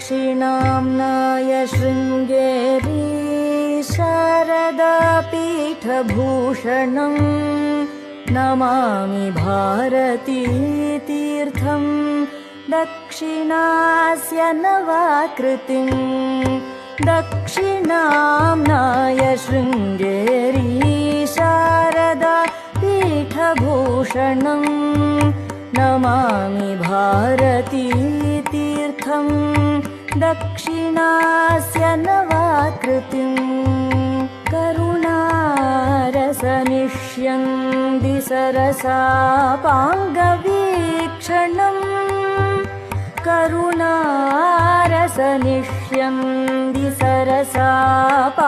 Dakshinamnaya Sringeri शारदापीठभूषणं Namami भारतीतीर्थं दक्षिणास्य नवाकृतिं Dakshinamnaya Sringeri शारदापीठभूषणं Namami भारतीतीर्थं दक्षिणास्य नवाकृतिम् करुणारसनिष्यं दिसरसापाङ्गवीक्षणम् करुणारसनिष्यं दिसरसापाङ्गवीक्षणम्